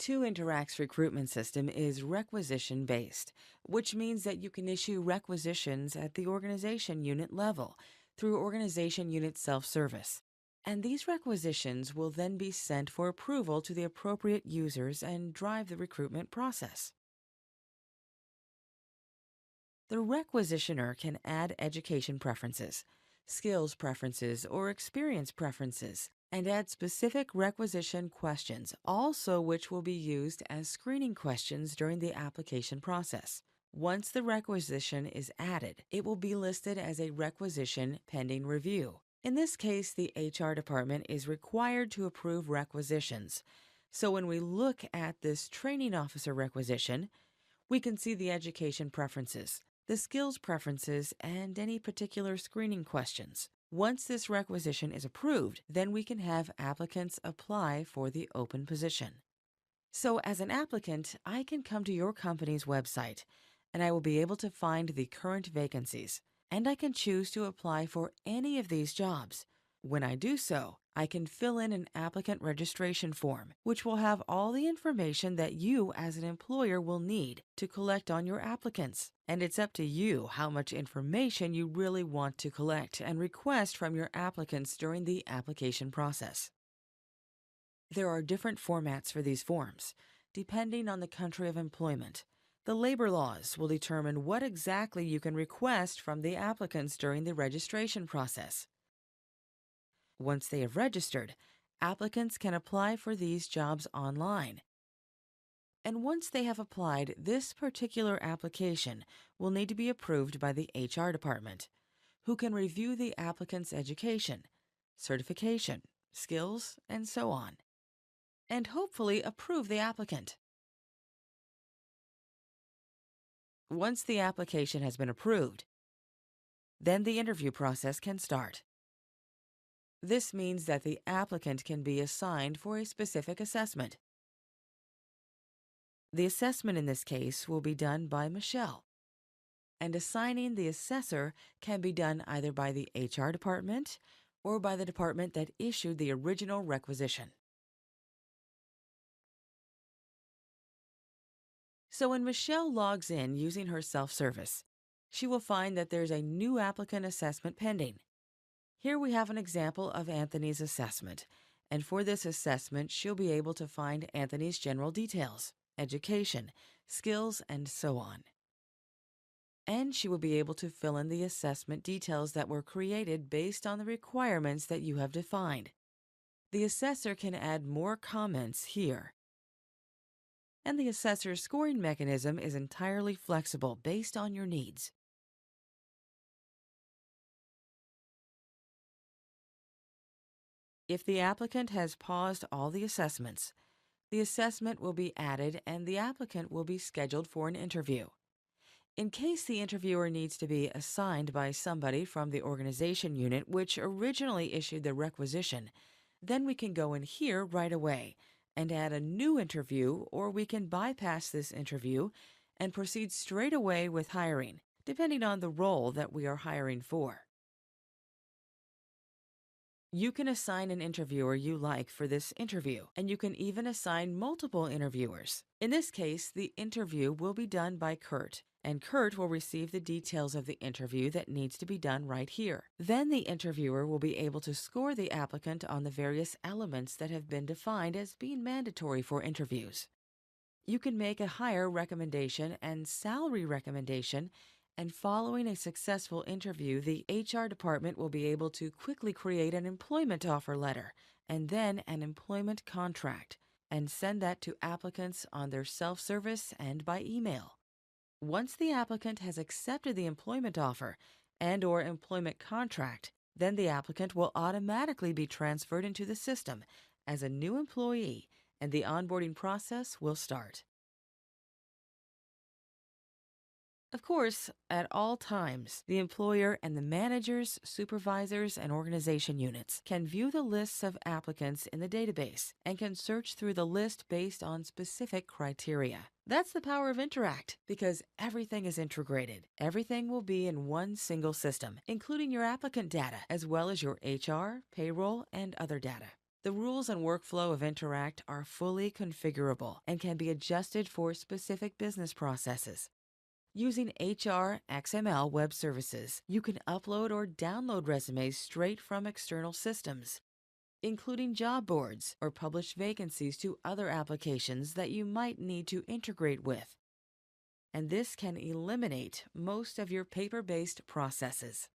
Two Interact's recruitment system is requisition-based, which means that you can issue requisitions at the organization unit level through organization unit self-service. And these requisitions will then be sent for approval to the appropriate users and drive the recruitment process. The requisitioner can add education preferences, skills preferences, or experience preferences, and add specific requisition questions, also which will be used as screening questions during the application process. Once the requisition is added, it will be listed as a requisition pending review. In this case, the HR department is required to approve requisitions. So when we look at this training officer requisition, we can see the education preferences, the skills preferences, and any particular screening questions. Once this requisition is approved, then we can have applicants apply for the open position. So as an applicant, I can come to your company's website, and I will be able to find the current vacancies, and I can choose to apply for any of these jobs. When I do so, I can fill in an applicant registration form, which will have all the information that you as an employer will need to collect on your applicants. And it's up to you how much information you really want to collect and request from your applicants during the application process. There are different formats for these forms, depending on the country of employment. The labor laws will determine what exactly you can request from the applicants during the registration process. Once they have registered, applicants can apply for these jobs online. And once they have applied, this particular application will need to be approved by the HR department, who can review the applicant's education, certification, skills, and so on, and hopefully approve the applicant. Once the application has been approved, then the interview process can start. This means that the applicant can be assigned for a specific assessment. The assessment in this case will be done by Michelle, and assigning the assessor can be done either by the HR department or by the department that issued the original requisition. So when Michelle logs in using her self-service, she will find that there's a new applicant assessment pending. Here we have an example of Anthony's assessment, and for this assessment, she'll be able to find Anthony's general details, education, skills, and so on. And she will be able to fill in the assessment details that were created based on the requirements that you have defined. The assessor can add more comments here. And the assessor's scoring mechanism is entirely flexible based on your needs. If the applicant has paused all the assessments, the assessment will be added and the applicant will be scheduled for an interview. In case the interviewer needs to be assigned by somebody from the organization unit which originally issued the requisition, then we can go in here right away and add a new interview, or we can bypass this interview and proceed straight away with hiring, depending on the role that we are hiring for. You can assign an interviewer you like for this interview, and you can even assign multiple interviewers. In this case, the interview will be done by Kurt, and Kurt will receive the details of the interview that needs to be done right here. Then the interviewer will be able to score the applicant on the various elements that have been defined as being mandatory for interviews. You can make a hire recommendation and salary recommendation, and following a successful interview, the HR department will be able to quickly create an employment offer letter and then an employment contract and send that to applicants on their self-service and by email. Once the applicant has accepted the employment offer and/or employment contract, then the applicant will automatically be transferred into the system as a new employee, and the onboarding process will start. Of course, at all times, the employer and the managers, supervisors, and organization units can view the lists of applicants in the database and can search through the list based on specific criteria. That's the power of Interact, because everything is integrated. Everything will be in one single system, including your applicant data, as well as your HR, payroll, and other data. The rules and workflow of Interact are fully configurable and can be adjusted for specific business processes. Using HR XML web services, you can upload or download resumes straight from external systems, including job boards, or publish vacancies to other applications that you might need to integrate with. And this can eliminate most of your paper-based processes.